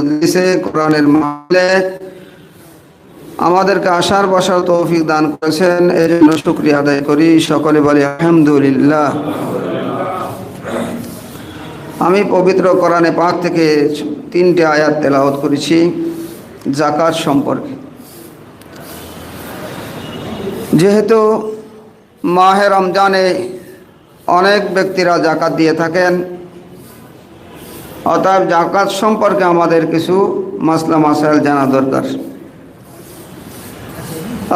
মজলিসে কোরআনের মাহফিলে আমাদেরকে আসার বসার তৌফিক দান করেছেন, এজন্য শুকরিয়া আদায় করি। সকলে বলি আলহামদুলিল্লাহ। আমি পবিত্র কোরআনে পাক থেকে 3টে আয়াত তেলাওয়াত করেছি যাকাত সম্পর্কে। যেহেতু মাহে রমজানে অনেক ব্যক্তিরা যাকাত দিয়ে থাকেন, অতএব যাকাত সম্পর্কে আমাদের কিছু মাসলা মাসাইল জানা দরকার।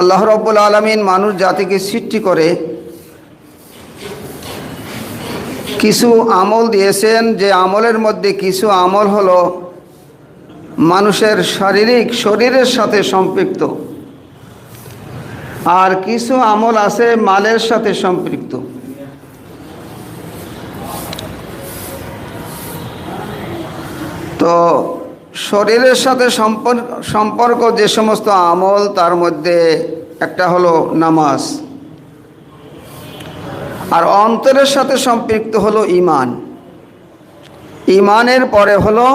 আল্লাহ রাব্বুল আলামিন মানুষ জাতিকে সৃষ্টি করে কিছু আমল দিয়েছেন, যে আমলের মধ্যে কিছু আমল হলো মানুষের শরীরের সাথে সম্পৃক্ত, আর কিছু আমল আছে মালের সাথে সম্পৃক্ত। তো শরীরের সাথে সম্পর্ক যে সমস্ত আমল, তার মধ্যে একটা হলো নামাজ, আর অন্তরের সাথে সম্পৃক্ত হলো ঈমান। ঈমানের পরে হলো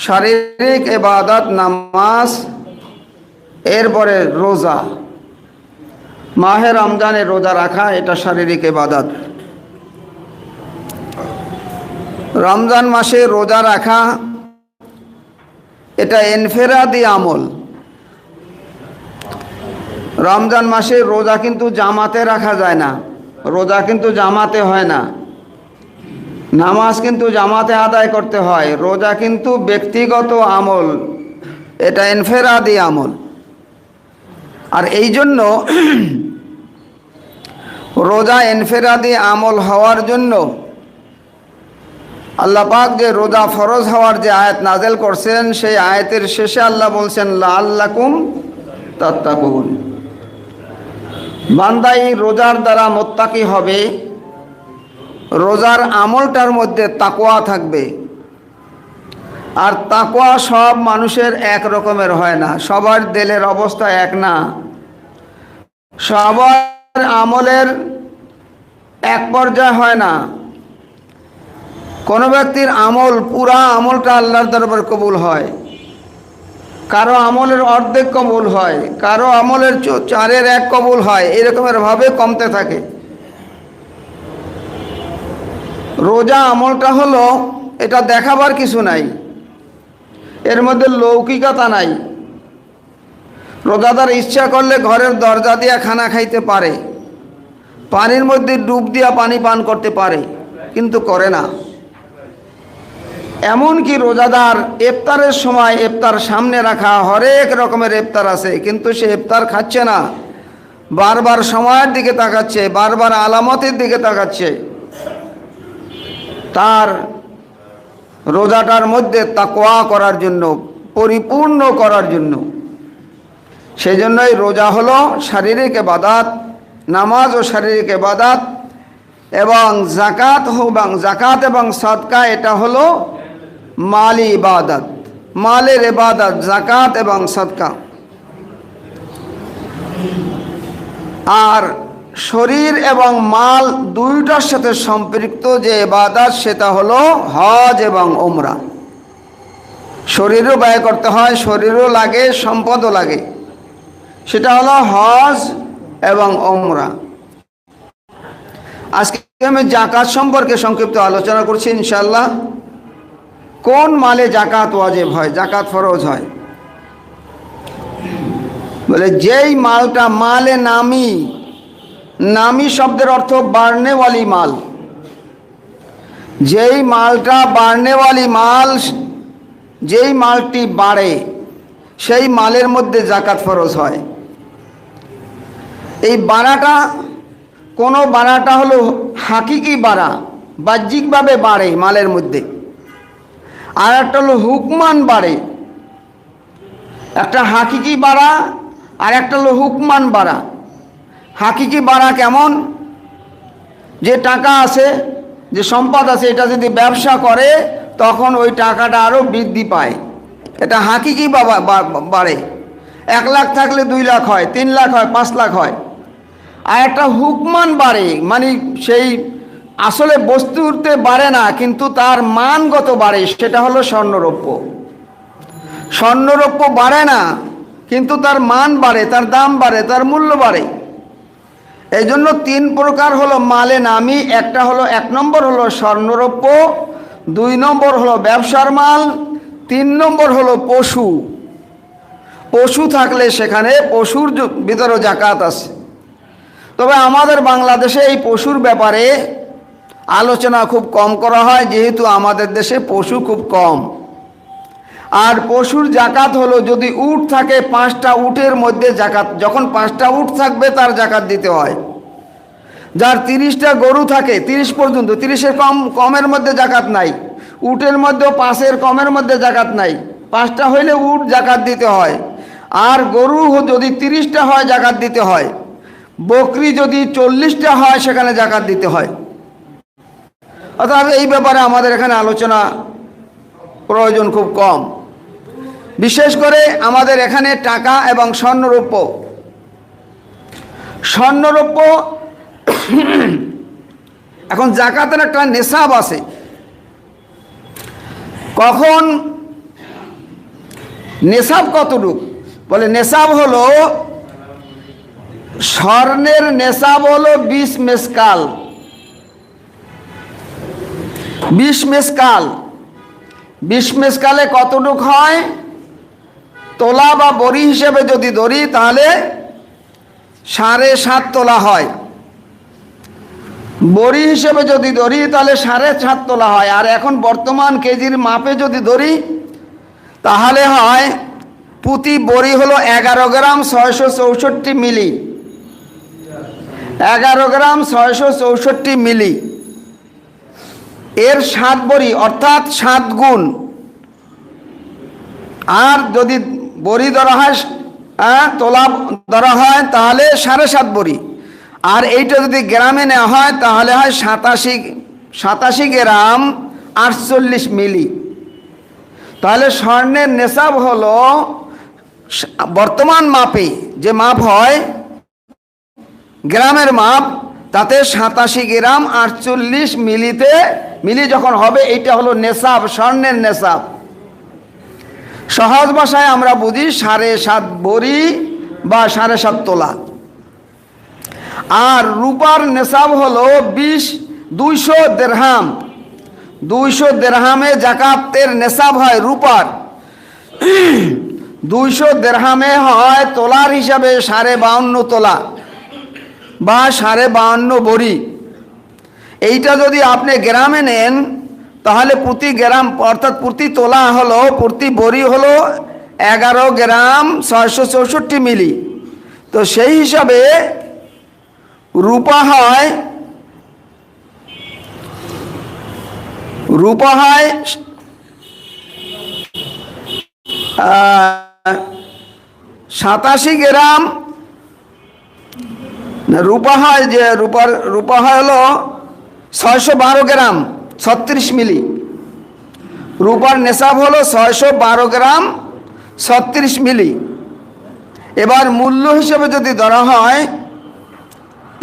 শারীরিক ইবাদত নামাজ, এরপরে রোজা। মাহে রমজানে রোজা রাখা এটা শারীরিক ইবাদত। রমজান মাসে রোজা রাখা এটা ইনফেরাদি আমল। রমজান মাসে রোজা কিন্তু জামাতে রাখা যায় না, রোজা কিন্তু জামাতে হয় না, নামাজ কিন্তু জামাতে আদায় করতে হয়। রোজা কিন্তু ব্যক্তিগত আমল, এটা ইনফেরাদি আমল। আর এই জন্য রোজা ইনফেরাদি আমল হওয়ার জন্য আল্লাহ পাক যে রোজা ফরজ হওয়ার যে আয়াত নাজেল করছেন, সেই আয়াতের শেষে আল্লাহ বলছেন লাআল্লাকুম তাত্তাকুন। বান্দা এই রোজার দ্বারা মুত্তাকি হবে, রোজার আমলটার মধ্যে তাকওয়া থাকবে। আর তাকওয়া সব মানুষের এক রকমের হয় না, সবার দিলের অবস্থা এক না, সবার আমলের এক পর্যায়ে হয় না। কোনো ব্যক্তির আমল, পুরা আমলটা আল্লাহর দরবারে কবুল হয়, কারো আমলের অর্ধেক কবুল হয়, কারো আমলের 4/1 কবুল হয়, এরকমের ভাবে কমতে থাকে। রোজা আমলটা হলো, এটা দেখাবার কিছু নাই, এর মধ্যে লৌকিকতা নাই। রোজাদার ইচ্ছা করলে ঘরের দরজা দিয়া খানা খাইতে পারে, পানির মধ্যে ডুব দিয়া পানি পান করতে পারে, কিন্তু করে না। এমনকি রোজাদার ইফতারের সময় ইফতার সামনে রাখা, হরেক রকমের ইফতার আছে, কিন্তু সে ইফতার খাচ্ছে না, বারবার সময়ের দিকে তাকাচ্ছে, বারবার আলামতের দিকে তাকাচ্ছে। তার রোজাটার মধ্যে তাকওয়া করার জন্য, পরিপূর্ণ করার জন্য। সেই জন্যই রোজা হলো শারীরিক ইবাদত, নামাজ ও শারীরিক ইবাদত, এবং জাকাত এবং সাদকা এটা হলো মালি ইবাদত, মালের ইবাদত, জাকাত এবং সাদকা। আর শরীর এবং মাল দুইটার সাথে সম্পৃক্ত যে ইবাদত, সেটা হলো হজ এবং উমরা। শরীরও ব্যয় করতে হয়, শরীরও লাগে, সম্পদও লাগে, সেটা হলো হজ এবং উমরা। আজকে আমি জাকাত সম্পর্কে সংক্ষিপ্ত আলোচনা করছি ইনশাআল্লাহ। কোন মালে জাকাত ওয়াজিব হয়, জাকাত ফরজ হয়? বলে যেই মালটা, মালে নামি, নামি শব্দের অর্থ বাড়নেওয়ালি মাল। যেই মালটা বাড়নেওয়ালি মাল, যেই মালটি বাড়ে, সেই মালের মধ্যে জাকাত ফরজ হয়। এই বাড়াটা, কোনো বাড়াটা হলো হাকিকি বাড়া, বাহ্যিকভাবে বাড়ে মালের মধ্যে, আর একটা হলো হুকমান বাড়ে। একটা হাকিকি বাড়া আর একটা হলো হুকমান বাড়া। হাকিকি বাড়া কেমন? যে টাকা আছে, যে সম্পদ আছে, এটা যদি ব্যবসা করে তখন ওই টাকাটা আরও বৃদ্ধি পায়, এটা হাকিকি বাড়ে। 1 লাখ থাকলে 2 লাখ হয়, 3 লাখ হয়, 5 লাখ হয়। আর একটা হুকমান বাড়ে, মানে সেই আসলে বস্তুতে বাড়ে না, কিন্তু তার মানগত বাড়ে, সেটা হলো স্বর্ণরৌপ্য। স্বর্ণরৌপ্য বাড়ে না, কিন্তু তার মান বাড়ে, তার দাম বাড়ে, তার মূল্য বাড়ে। এই জন্য 3 প্রকার হলো মালে নামি। একটা হলো, 1 নম্বর হলো স্বর্ণরৌপ্য, 2 নম্বর হলো ব্যবসার মাল, 3 নম্বর হলো পশু। পশু থাকলে সেখানে পশুর ভিতরে জাকাত আছে। তবে আমাদের বাংলাদেশে এই পশুর ব্যাপারে আলোচনা খুব কম করা হয়, যেহেতু আমাদের দেশে পশু খুব কম। আর পশুর জাকাত হলো, যদি উট থাকে 5টা উটের মধ্যে জাকাত, যখন 5টা উট থাকবে তার জাকাত দিতে হয়। যার 30টা গরু থাকে, 30 পর্যন্ত, 30-এর কমের মধ্যে জাকাত নাই। উটের মধ্যেও 5-এর কমের মধ্যে জাকাত নাই। 5টা হইলে উট জাকাত দিতে হয়। আর গরু যদি 30টা হয় জাকাত দিতে হয়। বকরি যদি 40টা হয় সেখানে জাকাত দিতে হয়। অর্থাৎ এই ব্যাপারে আমাদের এখানে আলোচনা প্রয়োজন খুব কম। বিশেষ করে আমাদের এখানে টাকা এবং স্বর্ণরৌপ্য, স্বর্ণরৌপ্য এখন জাকাতের একটা নেশাব আছে। কখন নেশাব কতটুকু? বলে নেশাব হলো, স্বর্ণের নেশাব হলো 20 মেসকাল। 20 মেসকাল, 20 মেসকালে কতটুক হয়? তোলা বা বড়ি হিসেবে যদি ধরি তাহলে 7.5 তোলা হয়। বড়ি হিসেবে যদি ধরি তাহলে 7.5 তোলা হয়। আর এখন বর্তমান কেজির মাপে যদি ধরি তাহলে হয়, প্রতি বড়ি হলো 11 গ্রাম 664 মিলি। 11 গ্রাম 664 মিলি। এর 7 বড়ি, অর্থাৎ 7 গুণ। আর যদি বড়ি ধরা হয়, তোলা ধরা হয় তাহলে 7.5 বড়ি। আর এইটা যদি গ্রামে নেওয়া হয় তাহলে হয় 87 গ্রাম 48 মিলি। তাহলে স্বর্ণের নেশাব হলো বর্তমান মাপে যে মাপ হয়, গ্রামের মাপ, তাতে 87 গ্রাম 48 মিলি যখন হবে, এইটা হলো নেশাব, স্বর্ণের নেশাব। সহজ ভাষায় আমরা বুঝি 7.5 বড়ি বা 7.5 তোলা। আর রূপার নেশাব হলো 200 দেরহাম। 200 দেরহামে জাকাতের নেশাব হয় রূপার। 200 দেরহামে হয় তোলার হিসাবে 52.5 তোলা বা 52.5 বড়ি। এইটা যদি আপনি গ্রামে নেন তাহলে প্রতি গ্রাম, অর্থাৎ প্রতি তোলা হলো, প্রতি বড়ি হলো 11 গ্রাম 664 মিলি। তো সেই হিসাবে রূপা হয় 87 গ্রাম। রূপা হয় যে রূপা হয় হলো 612 গ্রাম 36 মিলি। রূপার নেশাব হলো 612 গ্রাম 36 মিলি। এবার মূল্য হিসেবে যদি ধরা হয়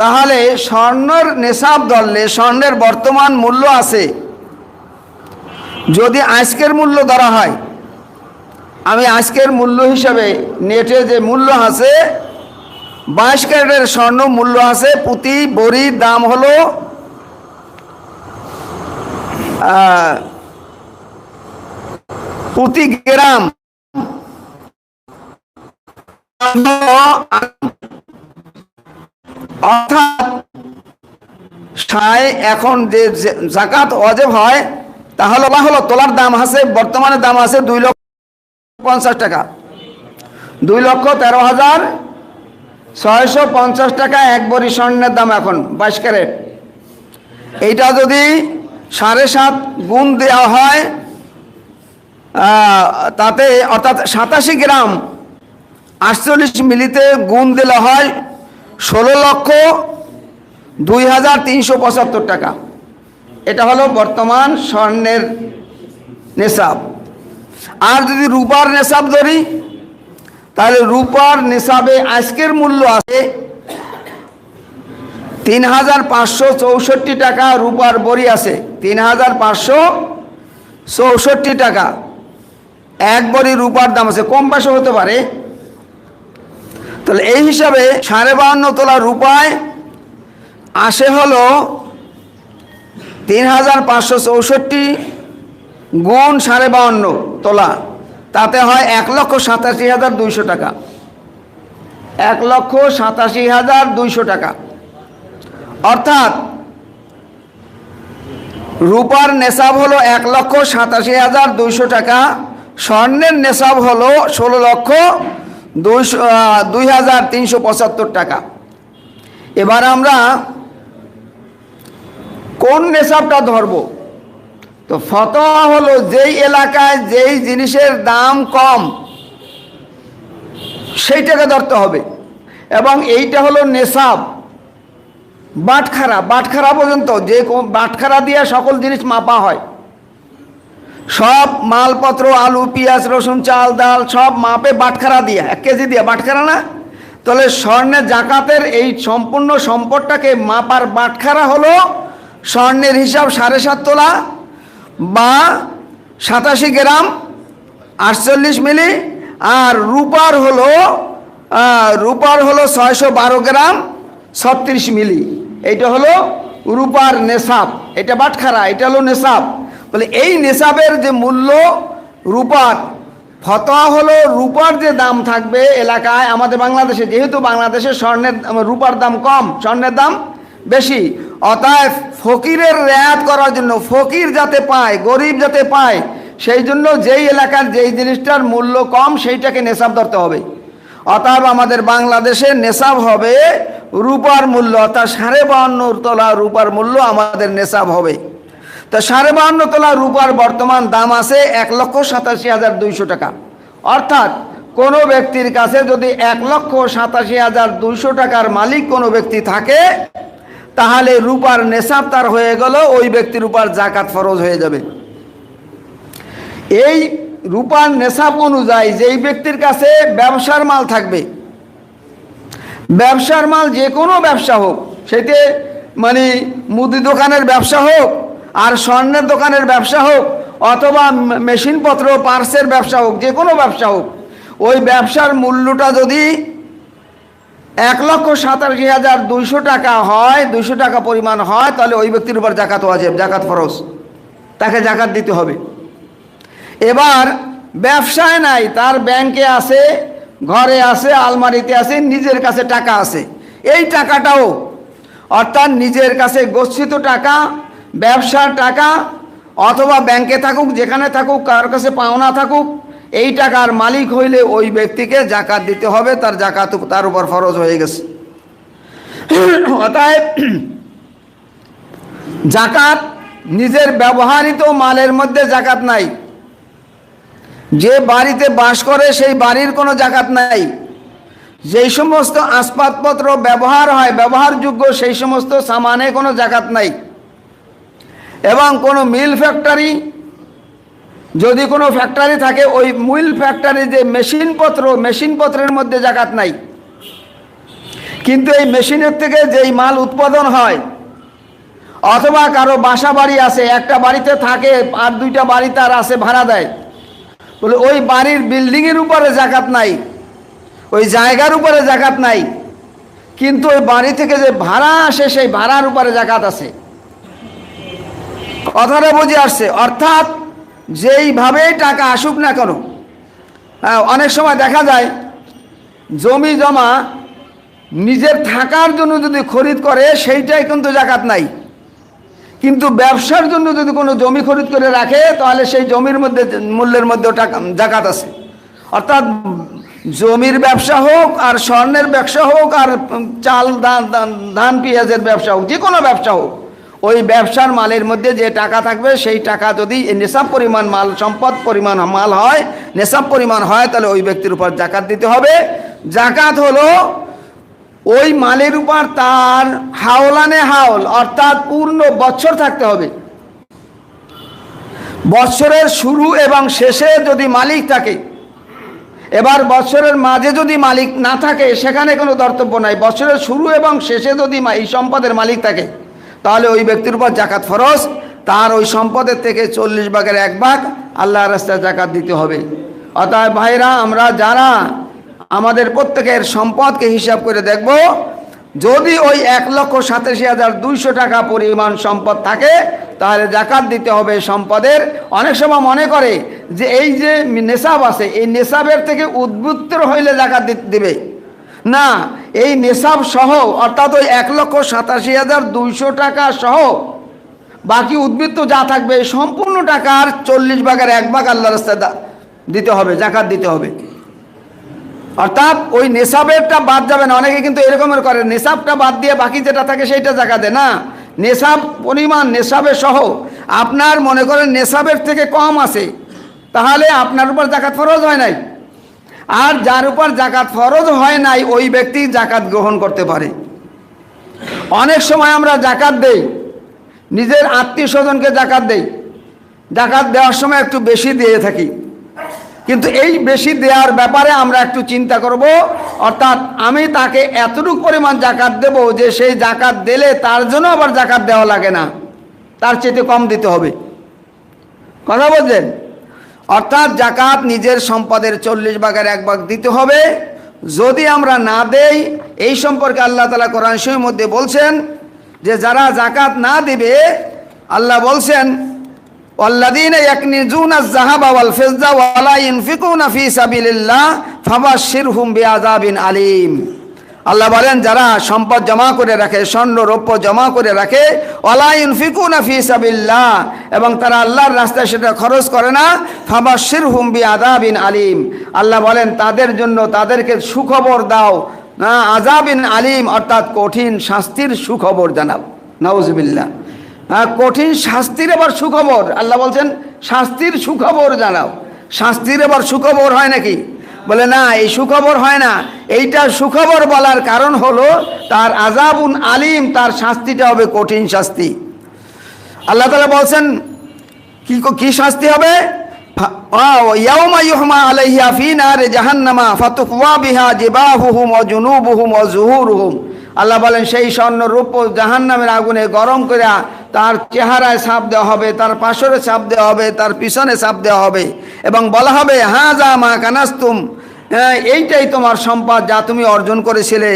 তাহলে স্বর্ণের নেশাব ধরলে স্বর্ণের বর্তমান মূল্য আছে, যদি আজকের মূল্য ধরা হয়, আমি আজকের মূল্য হিসাবে নেটে যে মূল্য আছে, 22 ক্যারেটের স্বর্ণ মূল্য আছে, প্রতি বড়ির দাম হলো প্রতি গ্রাম অর্থাৎ এখন যে জাকাত ওয়াজিব হয় তাহলে হলো তোলার দাম আছে, বর্তমানে দাম আছে 2,50,000 টাকা। 2,13,650 টাকা এক বড়ি স্বর্ণের দাম এখন 22 ক্যারেট। এইটা যদি 7.5 গুণ দেওয়া হয় তাতে, অর্থাৎ 87 গ্রাম 48 মিলিতে গুণ দিলে হয় 16,02,375 টাকা। এটা হলো বর্তমান স্বর্ণের নেশাব। আর যদি রূপার নেশাব ধরি তাহলে রূপার নেশাবে আজকের মূল্য আছে 3,564 টাকা। রূপার বড়ি আছে 3,564 টাকা এক ভরি রূপার দাম আছে, কম বেশি হতে পারে। তাহলে এই হিসাবে 52.5 তোলা রূপায় আসে হলো 3,564 গুণ 52.5 তোলা, তাতে হয় 1,87,200 টাকা। 1,87,200 টাকা। অর্থাৎ রূপার নেশাব হলো 1,87,200 টাকা, স্বর্ণের নেশাব হলো 16,2,375 টাকা। এবার আমরা কোন নেশাবটা ধরব? তো ফতোয়া হলো যেই এলাকায় যেই জিনিসের দাম কম সেইটাকে ধরতে হবে, এবং এইটা হলো নেশাব। বাটখারা পর্যন্ত, যে বাটখারা দিয়ে সকল জিনিস মাপা হয়, সব মালপত্র, আলু, পেঁয়াজ, রসুন, চাল, ডাল সব মাপে বাটখারা দিয়ে, 1 কেজি দিয়ে বাটখারা না। তাহলে স্বর্ণের জাকাতের এই সম্পূর্ণ সম্পদটাকে মাপার বাটখারা হলো স্বর্ণের হিসাব 7.5 তোলা বা 87 গ্রাম 48 মিলি, আর রূপার হলো 612 গ্রাম 36 মিলি। এইটা হলো রূপার নেশাব, এটা বাটখারা, এটা হলো নেশাব। বলে এই নেশাবের যে মূল্য রূপার, ফতোয়া হলো রূপার যে দাম থাকবে এলাকায়, আমাদের বাংলাদেশে, যেহেতু বাংলাদেশে রূপার দাম কম, স্বর্ণের দাম বেশি, অতএব ফকিরের রেয়াত করার জন্য, ফকির যাতে পায়, গরিব যাতে পায়, সেই জন্য যেই এলাকার যেই জিনিসটার মূল্য কম সেইটাকে নেশাব ধরতে হবে। অতএব আমাদের বাংলাদেশে নেশাব হবে রূপার মূল্য, অর্থাৎ 52.5 তোলা রূপার মূল্য আমাদের নেশাব হবে। তো 52.5 তোলা রূপার বর্তমান দাম আছে 1,87,200 টাকা। অর্থাৎ কোনো ব্যক্তির কাছে যদি 1,87,200 টাকার মালিক কোনো ব্যক্তি থাকে, তাহলে রূপার নেশাব তার হয়ে গেল, ওই ব্যক্তির উপর জাকাত ফরজ হয়ে যাবে। এই রূপার নেশাব অনুযায়ী যেই ব্যক্তির কাছে ব্যবসার মাল থাকবে, ব্যবসার মাল যে কোনো ব্যবসা হোক, সেটি মানে মুদি দোকানের ব্যবসা হোক, আর স্বর্ণের দোকানের ব্যবসা হোক, অথবা মেশিনপত্র পার্সের ব্যবসা হোক, যে কোনো ব্যবসা হোক, ওই ব্যবসার মূল্যটা যদি 1,87,200 টাকা হয়, 200 টাকা পরিমাণ হয়, তাহলে ওই ব্যক্তির উপর জাকাত ওয়াজিব, জাকাত ফরজ, তাকে জাকাত দিতে হবে। এবার ব্যবসায় নাই, তার ব্যাংকে আছে, ঘরে আছে, আলমারিতে আছে, নিজের কাছে টাকা আছে, এই টাকাটাও, অর্থাৎ নিজের কাছে গচ্ছিত টাকা, ব্যবসার টাকা, অথবা ব্যাংকে থাকুক, যেখানে থাকুক, কার কাছে পাওনা থাকুক, এই টাকার মালিক হইলে ওই ব্যক্তিকে জাকাত দিতে হবে, তার জাকাত তার উপর ফরজ হয়ে গেছে। অতএব জাকাত, নিজের ব্যবহৃত মালের মধ্যে জাকাত নাই। যে বাড়িতে বাস করে সেই বাড়ির কোনো জাকাত নাই। যেই সমস্ত আসবাবপত্র ব্যবহার হয়, ব্যবহারযোগ্য, সেই সমস্ত সামানে কোনো জাকাত নাই। এবং কোনো মিল ফ্যাক্টরি, যদি কোনো ফ্যাক্টরি থাকে, ওই মিল ফ্যাক্টরি যে মেশিনপত্রের মধ্যে জাকাত নাই। কিন্তু এই মেশিনের থেকে যেই মাল উৎপাদন হয়, অথবা কারো বাসা বাড়ি আছে, একটা বাড়িতে থাকে আর 2টা বাড়ি তার আছে, ভাড়া দেয়, বলে ওই বাড়ির বিল্ডিংয়ের উপরে জাকাত নাই, ওই জায়গার উপরে জাকাত নাই, কিন্তু ওই বাড়ি থেকে যে ভাড়া আসে সেই ভাড়ার উপরে জাকাত আছে। কথাটা বুঝে আসছে? অর্থাৎ যেইভাবে টাকা আসুক না কেন, অনেক সময় দেখা যায় জমি জমা নিজের থাকার জন্য যদি খরিদ করে, সেইটাই কিন্তু জাকাত নাই। কিন্তু ব্যবসার জন্য যদি কোনো জমি খরিদ করে রাখে, তাহলে সেই জমির মধ্যে মূল্যের মধ্যেও টাকা জাকাত আছে। অর্থাৎ জমির ব্যবসা হোক, আর স্বর্ণের ব্যবসা হোক, আর চাল ধান পেঁয়াজের ব্যবসা হোক, যে কোনো ব্যবসা হোক, ওই ব্যবসার মালের মধ্যে যে টাকা থাকবে, সেই টাকা যদি নেশাব পরিমাণ মাল, সম্পদ পরিমাণ মাল হয়, নেশাব পরিমাণ হয়, তাহলে ওই ব্যক্তির উপর জাকাত দিতে হবে। জাকাত হলো ওই মালের উপর তার হাওলানে হাওল, অর্থাৎ পূর্ণ বছর থাকতে হবে। বছরের শুরু এবং শেষে যদি মালিক থাকে, এবার বছরের মাঝে যদি মালিক না থাকে, সেখানে কোনো কর্তব্য নাই। বছরের শুরু এবং শেষে যদি এই সম্পদের মালিক থাকে, তাহলে ওই ব্যক্তির উপর জাকাত ফরজ। তার ওই সম্পদের থেকে 40 ভাগের 1 ভাগ আল্লাহর রাস্তায় জাকাত দিতে হবে। অতএব ভাইরা, আমরা যারা আমাদের প্রত্যেকের সম্পদকে হিসাব করে দেখব, যদি ওই 1,87,200 টাকা পরিমাণ সম্পদ থাকে তাহলে জাকাত দিতে হবে সম্পদের। অনেক সময় মনে করে যে এই যে নেশাব আছে, এই নেশাবের থেকে উদ্বৃত্ত হইলে জাকাত দিবে না, এই নেশাব সহ অর্থাৎ ওই 1,87,200 টাকা সহ বাকি উদ্বৃত্ত যা থাকবে সম্পূর্ণ টাকার 40 ভাগের 1 ভাগ আল্লাহর রাস্তায় দিতে হবে, জাকাত দিতে হবে। অর্থাৎ ওই নেশাবেরটা বাদ যাবে না। অনেকে কিন্তু এরকমের করে, নেশাবটা বাদ দিয়ে বাকি যেটা থাকে সেইটা জাকাত দেয় না। নেশাব পরিমাণ নেশাবের সহ, আপনার মনে করেন নেশাবের থেকে কম আছে, তাহলে আপনার উপর জাকাত ফরজ হয় নাই। আর যার উপর জাকাত ফরজ হয় নাই ওই ব্যক্তি জাকাত গ্রহণ করতে পারে। অনেক সময় আমরা জাকাত দেই, নিজের আত্মীয় স্বজনকে জাকাত দেই, জাকাত দেওয়ার সময় একটু বেশি দিয়ে থাকি, কিন্তু এই বেশি দেওয়ার ব্যাপারে আমরা একটু চিন্তা করব। অর্থাৎ আমি তাকে এতটুকু পরিমাণ জাকাত দেব যে সেই জাকাত দিলে তার জন্য আবার জাকাত দেওয়া লাগে না, তার চেয়ে কম দিতে হবে। কথা বলছেন? অর্থাৎ জাকাত নিজের সম্পদের 40 ভাগের 1 ভাগ দিতে হবে। যদি আমরা না দেই, এই সম্পর্কে আল্লাহ তাআলা কোরআন শরীফের মধ্যে বলছেন যে যারা জাকাত না দিবে, আল্লাহ বলছেন ওয়াল্লাযীনা ইয়াকনিজুনা আয-যাহাবা ওয়াল ফিজ্জা ওয়া লা ইউনফিকুনা ফী সাবিলিল্লাহ ফাবাশশিরহুম বিআযাবিন আলীম। আল্লাহ বলেন যারা সম্পদ জমা করে রাখে, স্বর্ণ রৌপ্য জমা করে রাখে, ওয়া লা ইউনফিকুনা ফী সাবিলিল্লাহ, এবং তারা আল্লাহর রাস্তায় সেটা খরচ করে না, ফাবাশশিরহুম বিআযাবিন আলীম। আল্লাহ বলেন তাদের জন্য তাদেরকে সুখবর দাও, না আযাবিন আলীম, অর্থাৎ কঠিন শাস্তির সুখবর জানাও। নাউযুবিল্লাহ। কঠিন শাস্তির আবার সুখবর, আল্লাহ বলছেন শাস্তির সুখবর জানাও। শাস্তির আবার সুখবর হয় নাকি? বলে না, এই সুখবর হয় না। এইটা সুখবর বলার কারণ হলো তার আযাবুন আলিম, তার শাস্তিটা হবে কঠিন শাস্তি। আল্লাহ তাআলা বলছেন কি শাস্তি হবে? ইয়াউমা ইউহমা আলাইহা ফি নারি জাহান্নামা ফাতুকওয়া বিহা জিবাহুহুম ওয়া জুনুবুহুম ওয়া যুহুরুহুম। আল্লাহ বলেন সেই স্বর্ণ রূপ জাহান্নামের আগুনে গরম করে তার চেহারায় ছাপ দেওয়া হবে, তার পাশরে ছাপ দেওয়া হবে, তার পিছনে ছাপ দেওয়া হবে, এবং বলা হবে হাযা মা কানাস্তুম, এইটাই তোমার সম্পদ যা তুমি অর্জন করেছিলে।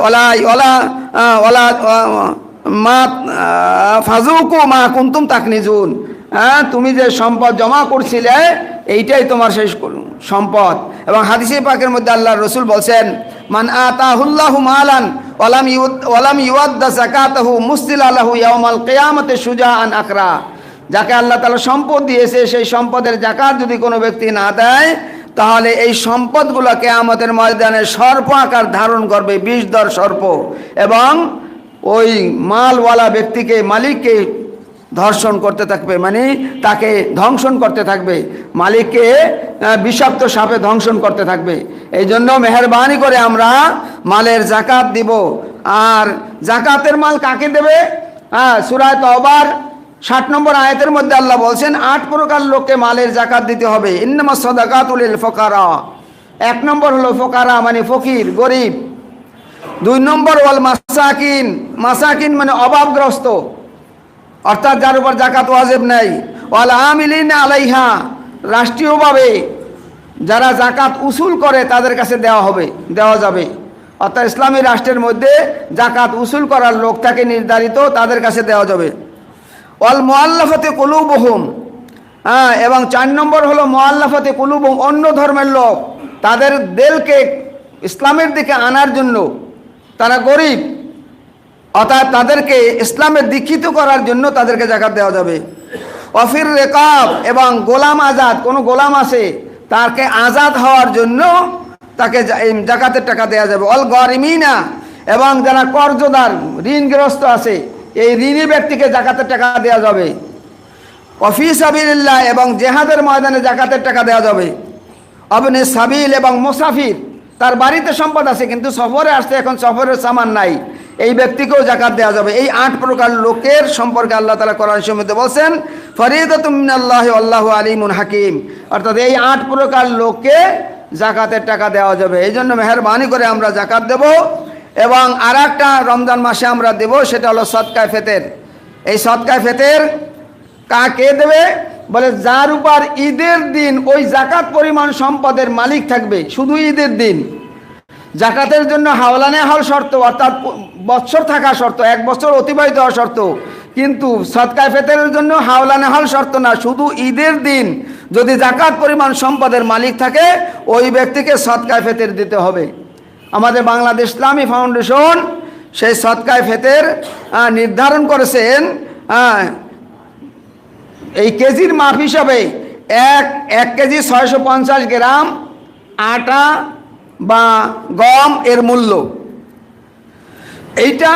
ওলা ওলা ওলা মা ফাজুকু মা কুনতুম তাকনিজুন, তুমি যে সম্পদ জমা করছিলে এইটাই তোমার শেষ সম্পদ। এবং হাদিসে পাকের মধ্যে আল্লাহর রাসূল বলছেন মান আতাহুল্লাহু মালান ওয়ালাম ইউআদ্দা যাকাতাহু মুসতিলা লাহু ইয়াউমাল কিয়ামাতি শুজাআন আকরা। যাকে আল্লাহ তাআলা সম্পদ দিয়েছে সেই সম্পদের যাকাত যদি কোনো ব্যক্তি না দেয়, তাহলে এই সম্পদগুলো কিয়ামতের ময়দানে সর্প আকার ধারণ করবে, বিষধর সর্প, এবং ওই মালওয়ালা ব্যক্তিকে, মালিককে ধর্ষণ করতে থাকবে, মানে তাকে ধ্বংসন করতে থাকবে, মালিককে বিষাক্ত সাপে ধ্বংসন করতে থাকবে। এই জন্য মেহেরবানি করে আমরা মালের জাকাত দিব। আর জাকাতের মাল কাকে দেবে? সূরা তাওবার 60 নম্বর আয়াতের মধ্যে আল্লাহ বলছেন 8 প্রকার লোককে মালের জাকাত দিতে হবে। ইন্নামাস সাদাকাতু লিল ফুকারা, 1 নম্বর হলো ফুকারা মানে ফকির, গরিব। 2 নম্বর ওয়াল মাসাকিন, মাসাকিন মানে অভাবগ্রস্ত, অর্থাৎ যার উপর জাকাত ওয়াজিব নাই। ওয়াল আমিলিনা আলাইহা, রাষ্ট্রীয়ভাবে যারা জাকাত উসুল করে তাদের কাছে দেওয়া যাবে। অর্থাৎ ইসলামী রাষ্ট্রের মধ্যে জাকাত উসুল করার লোক থাকে নির্ধারিত, তাদের কাছে দেওয়া যাবে। ওয়াল মুআল্লাফাতি কুলুবুহুম, এবং 4 নম্বর হলো মুআল্লাফাতি কুলুবুহুম, অন্য ধর্মের লোক, তাদের দিলকে ইসলামের দিকে আনার জন্য, তারা গরিব, অর্থাৎ তাদেরকে ইসলামে দীক্ষিত করার জন্য তাদেরকে জাকাত দেওয়া যাবে। অফির রেকাব, এবং গোলাম আজাদ, কোনো গোলাম আছে তাকে আজাদ হওয়ার জন্য তাকে জাকাতের টাকা দেওয়া যাবে। অল গরিমিনা, এবং যারা কর্জদার, ঋণগ্রস্ত আছে, এই ঋণী ব্যক্তিকে জাকাতের টাকা দেওয়া যাবে। অফি সাবিলিল্লাহ, এবং জেহাদের ময়দানে জাকাতের টাকা দেওয়া যাবে। অবনে সাবিল, এবং মুসাফির, তার বাড়িতে সম্পদ আছে কিন্তু সফরে আসছে, এখন সফরের সামান নাই, এই ব্যক্তিকেও জাকাত দেওয়া যাবে। এই 8 প্রকার লোকের সম্পর্কে আল্লাহ তাআলা কোরআন শরীফে বলছেন ফরিদাতুম মিনাল্লাহি আল্লাহু আলিমুন হাকিম, অর্থাৎ এই 8 প্রকার লোককে জাকাতের টাকা দেওয়া যাবে। এই জন্য মেহেরবানি করে আমরা জাকাত দেব। এবং আর একটা রমজান মাসে আমরা দেব, সেটা হলো সদকায়ে ফিতর। এই সদকায়ে ফিতর কাকে দেবে? বলে যার উপর ঈদের দিন ওই জাকাত পরিমাণ সম্পদের মালিক থাকবে, শুধু ঈদের দিন। জাকাতের জন্য হাওলানে হাল শর্ত, অর্থাৎ বৎসর থাকা শর্ত, 1 বছর অতিবাহিত হওয়া শর্ত। কিন্তু সদকায়ে ফিতরের জন্য হাওলানে হাল শর্ত না, শুধু ঈদের দিন যদি জাকাত পরিমাণ সম্পদের মালিক থাকে ওই ব্যক্তিকে সদকায়ে ফিতর দিতে হবে। আমাদের বাংলাদেশ ইসলামী ফাউন্ডেশন সেই সদকায়ে ফিতর নির্ধারণ করেছেন। এই কেজির মাপ হিসাবে এক কেজি 650 গ্রাম আটা বা গম এর মূল্য। এইটা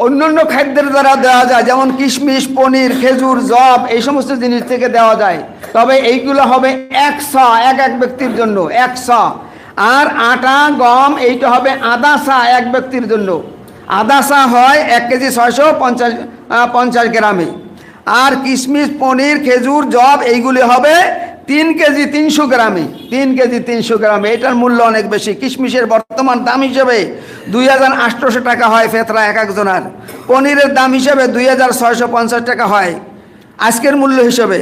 অন্যান্য খাদ্যের দ্বারা দেওয়া যায়, যেমন কিশমিশ, পনির, খেজুর, জব, এই সমস্ত জিনিস থেকে দেওয়া যায়। তবে এইগুলো হবে 100 এক ব্যক্তির জন্য 100। আর আটা গম এইটা হবে আধা সা এক ব্যক্তির জন্য। আধা সা হয় 1 কেজি 650 গ্রামে। আর কিশমিশ, পনির, খেজুর, জব এইগুলি হবে 3 কেজি 300 গ্রামে। 3 কেজি 300 গ্রামে এটার মূল্য অনেক বেশি। কিশমিশের বর্তমান দাম হিসেবে 2800 টাকা হয় ফেতরা এক একজনের। পনিরের দাম হিসেবে 2650 টাকা হয় আজকের মূল্য হিসেবে।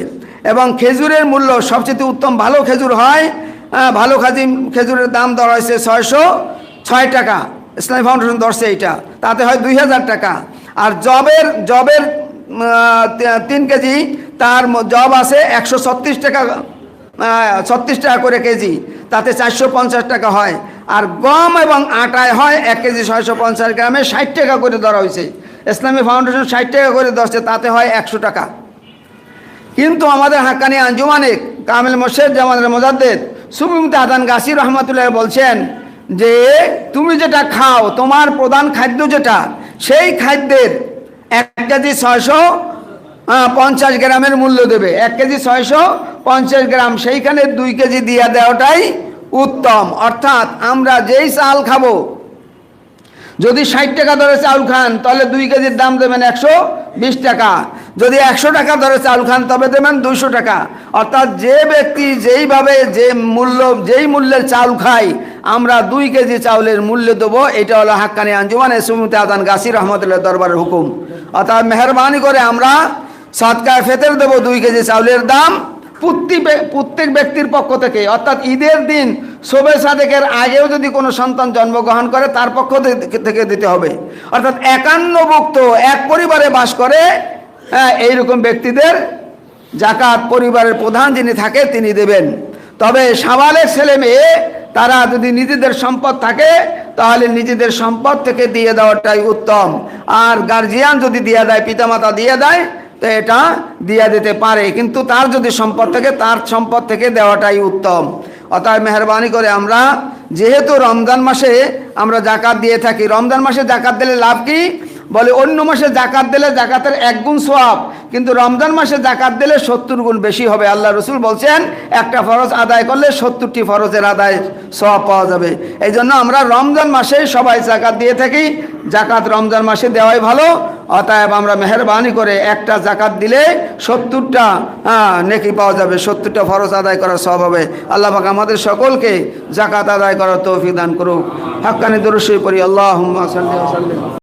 এবং খেজুরের মূল্য সবচেয়ে উত্তম ভালো খেজুর হয়, ভালো খেজুরের দাম ধরা হয়েছে 606 টাকা। ইসলামী ফাউন্ডেশন ধরছে এইটা, তাতে হয় 2000 টাকা। আর জবের 3 কেজি তার জব আছে 136 টাকা, 36 টাকা করে কেজি, তাতে 450 টাকা হয়। আর গম এবং আটায় হয় 1 কেজি 650 গ্রামে 60 টাকা করে ধরা হয়েছে। ইসলামী ফাউন্ডেশন 60 টাকা করে ধরছে, তাতে হয় 100 টাকা। কিন্তু আমাদের হাক্কানি আঞ্জুমানে কামিল মোর্শেদ জামানের মুজাদ্দেদ সুফি মুফতি আদান গাছি রহমতুল্লাহ বলছেন যে তুমি যেটা খাও, তোমার প্রধান খাদ্য যেটা, সেই খাদ্যের 1 কেজি 650 গ্রামের মূল্য দেবে। 1 কেজি 650 গ্রাম, সেইখানে 2 কেজি দিয়ে দেওয়াটাই উত্তম। অর্থাৎ আমরা যেই চাল খাবো, যদি 60 টাকা ধরে চাউল খান তাহলে 2 কেজির দাম দেবেন 120 টাকা। যদি 100 টাকা ধরে চাউল খান তবে দেবেন 200 টাকা। অর্থাৎ যে ব্যক্তি যেইভাবে যেই মূল্যের চাউল খায় আমরা 2 কেজি চাউলের মূল্য দেবো। এটা হলো হাক্কানি আঞ্জুমানে সুফি মুফতি আদান গাছি রহমতুল্লাহ দরবারের হুকুম। অর্থাৎ মেহরবানি করে আমরা সদকায়ে ফিতর দেবো 2 কেজি চাউলের দাম প্রত্যেক ব্যক্তির পক্ষ থেকে। অর্থাৎ ঈদের দিন শবে সাদেকের আগেও যদি কোনো সন্তান জন্মগ্রহণ করে তার পক্ষ থেকে দিতে হবে। অর্থাৎ একান্নভুক্ত এক পরিবারে বাস করে এইরকম ব্যক্তিদের জাকাত পরিবারের প্রধান যিনি থাকে তিনি দেবেন। তবে সাবালেক ছেলে মেয়ে তারা যদি নিজেদের সম্পদ থাকে তাহলে নিজেদের সম্পদ থেকে দিয়ে দেওয়াটাই উত্তম। আর গার্জিয়ান যদি দিয়ে দেয়, পিতামাতা দিয়ে দেয়, তো এটা দিয়ে দিতে পারে, কিন্তু তার যদি সম্পদ থাকে তার সম্পদ থেকে দেওয়াটাই উত্তম। অতএব মেহরবানি করে আমরা যেহেতু রমজান মাসে আমরা জাকাত দিয়ে থাকি, রমজান মাসে জাকাত দিলে লাভ কি? বলে অন্য মাসে জাকাত দিলে জাকাতের 1 গুণ সওয়াব, কিন্তু রমজান মাসে জাকাত দিলে 70 গুণ বেশি হবে। আল্লাহ রসুল বলছেন একটা ফরজ আদায় করলে 70টি ফরজের আদায় সওয়াব পাওয়া যাবে। এই জন্য আমরা রমজান মাসে সবাই জাকাত দিয়ে থাকি। জাকাত রমজান মাসে দেওয়াই ভালো। অতএব আমরা মেহরবানি করে একটা জাকাত দিলে 70টা নেকি পাওয়া যাবে, 70টা ফরজ আদায় করার সওয়াব হবে। আল্লাহ পাক আমাদের সকলকে জাকাত আদায় করার তৌফিক দান করুক। হাক্কানি দুরূদ শরীফ পড়ি। আল্লাহুম্মা সাল্লি ওয়া সাল্লিম।